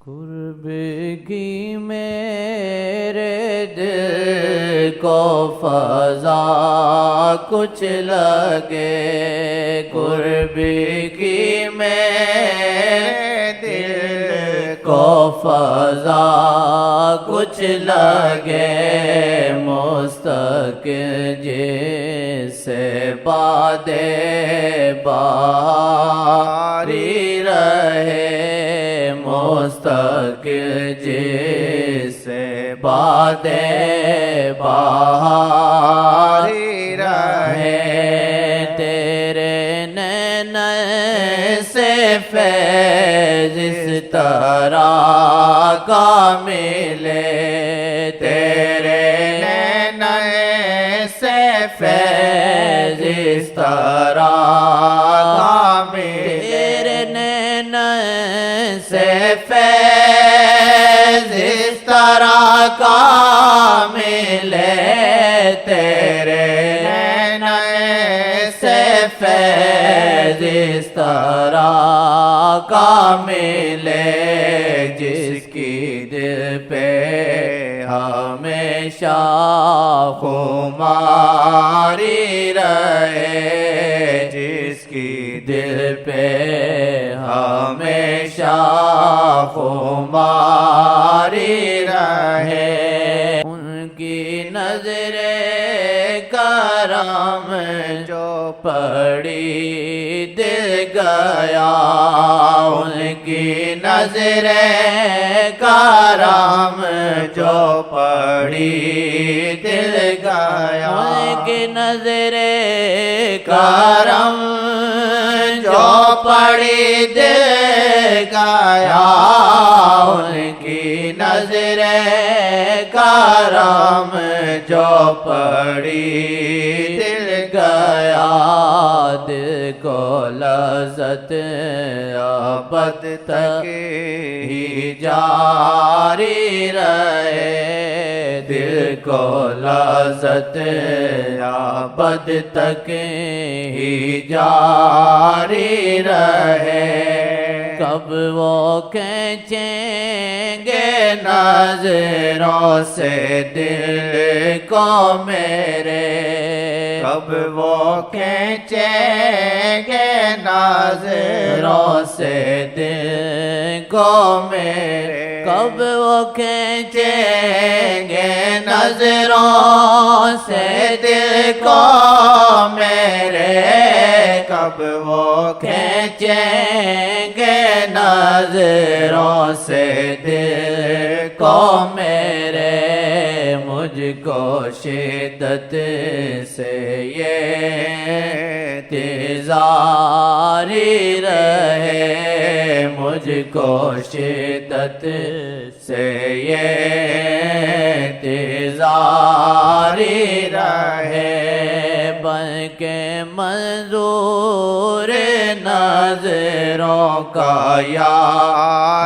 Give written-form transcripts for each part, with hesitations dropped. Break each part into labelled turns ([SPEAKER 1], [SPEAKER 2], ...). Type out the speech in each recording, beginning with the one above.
[SPEAKER 1] قرب کی میرے دل کو فضا کچھ لگے، قرب کی میرے دل کو فضا کچھ لگے، مستقل جیسے باد باری رہے، مستقل جیسے باد بہاری رہے، تیرے نین سے فیض اس طرح کا ملے، تیرے نین سے فیض اس طرح کا ملے، تیرے نین سے فیض اس طرح کا ملے، تیرے نین سے فیض اس طرح کا ملے، جس کی دل پہ ہمیشہ خماری رہے، جس کی دل پہ ہمیشہ خماری رہے، ان کی نظر کرم جو پڑی دل گیا، ان کی نظر کرم جو پڑی دل گیا، ان کی نظر کرم جو پڑی دل گیا، ان کی نظر کرم جو پڑی دل گیا، دل کو لذت ابد تک ہی جاری رہے، دل کو لذت ابد تک ہی جاری رہے، کب وہ کھینچیں گے نظروں سے دل کو میرے، کب وہ کھینچیں گے نظروں سے دل کو میرے، کب وہ کھینچیں گے نظروں سے دل کو میرے، کب وہ کھینچیں گے نظروں سے دل کو میرے، مجھ کو شدت سے یہ انتظاری رہے، مجھ کو شدت سے یہ انتظاری رہے، بلکہ منظور نظروں کا یا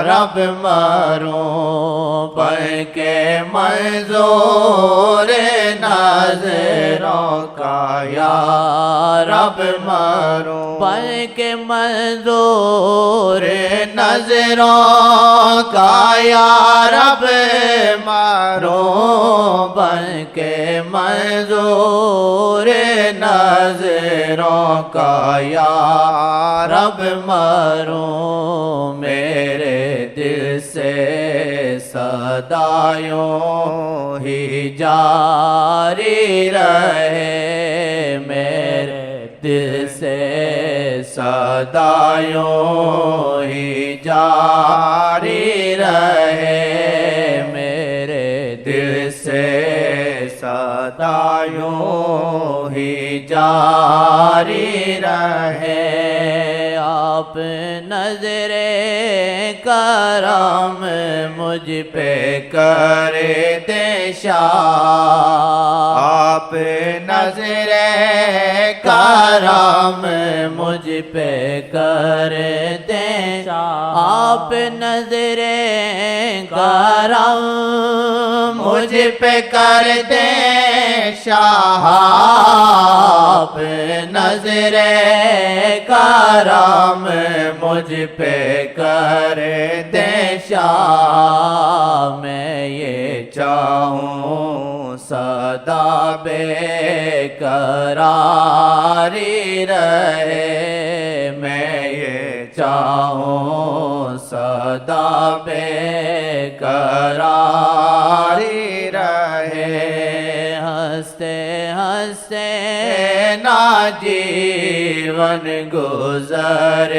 [SPEAKER 1] رب مروں، بلکہ منظور نظروں کا یا رب مروں، بلکہ منظور نظروں کا یا رب مروں، بلکہ منظور نظروں کا یا رب مروں، میرے دل سے صدایوں ہی جاری رہے، میرے دل سے صدایوں ہی جاری رہے، میرے دل سے صدایوں ہی جاری رہے، آپ نظر کرم مجھ پہ کر دے شاہ، آپ نظر کرم مجھ پہ کر دے شاہ، آپ نظر کرم مجھ پہ کر دے شاہ آپ نظر کرم مجھ پہ کر دیں شاہ میں یہ چاہوں سدا بے قراری رہے میں یہ چاہوں سدا بے قراری رہے ہنستے ہنستے نا جیون گزر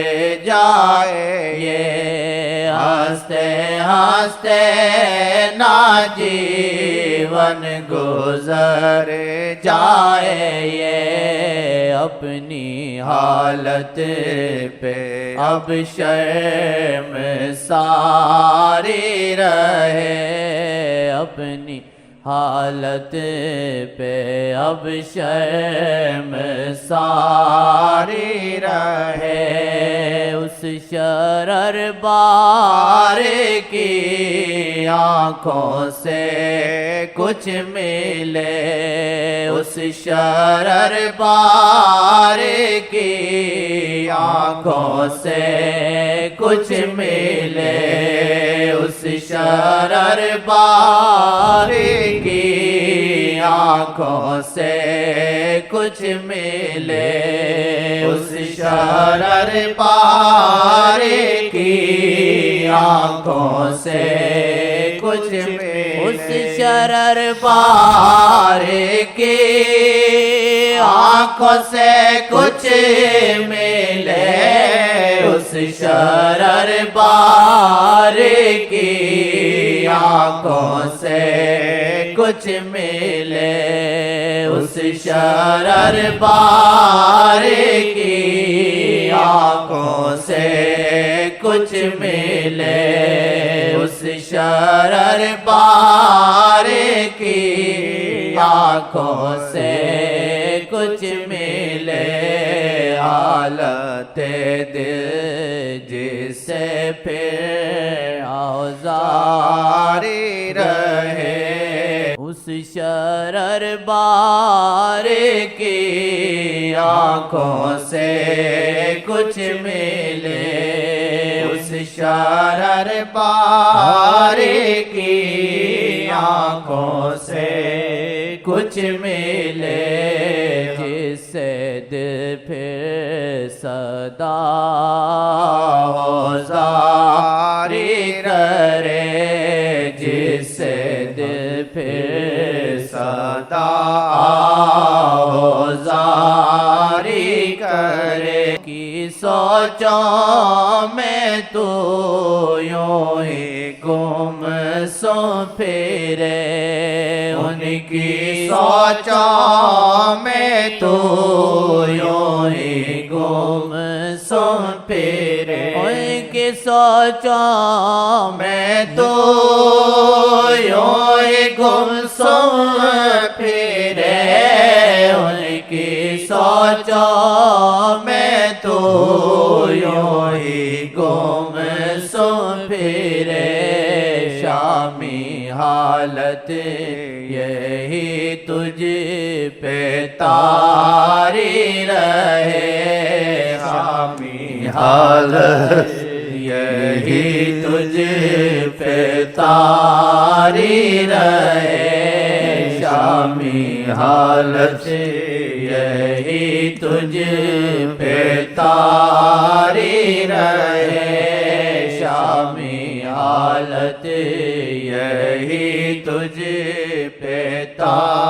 [SPEAKER 1] جائے یہ ہنستے ہنستے نا جیون گزر جائے یہ اپنی حالت پہ اب شرم ساری رہے اپنی حالت پہ اب شرم ساری رہے اس شرر بار کی آنکھوں سے کچھ ملے اس شرر بار کی آنکھوں سے کچھ ملے اس شرر بار کی آنکھوں سے کچھ ملے اس شرر بار کی آنکھوں سے کچھ ملے اس شرر بار کی آنکھوں سے کچھ ملے اس شرر بار کی آنکھوں سے کچھ ملے اس شرر بار کی آنکھوں سے کچھ ملے اس شرر بار کی آنکھوں سے کچھ ملے حالت دل جس سے پھر آزاری رہے اس شرر بار کی آنکھوں سے کچھ ملے اس شرر بار کی آنکھوں سے کچھ ملے جس سے دل پھر صدا زاری کرے جس سے دل پھر صدا زاری کرے کی سوچوں میں تو یوں ہی گم سو پھرے ان کی سوچوں میں تو یوں ہی گم سو پھرے ان کی سوچوں میں تو یوں ہی گم سو پھرے ان کی سوچوں میں تو یوں ہی گم سو پھرے شامی حالت یہی تجھ پہ طاری رہے شامی حالت یہی تجھ پہ طاری رہے شامی حالت یہی تجھ پہ طاری رہے شامی حالت یہی تجھ پہ طاری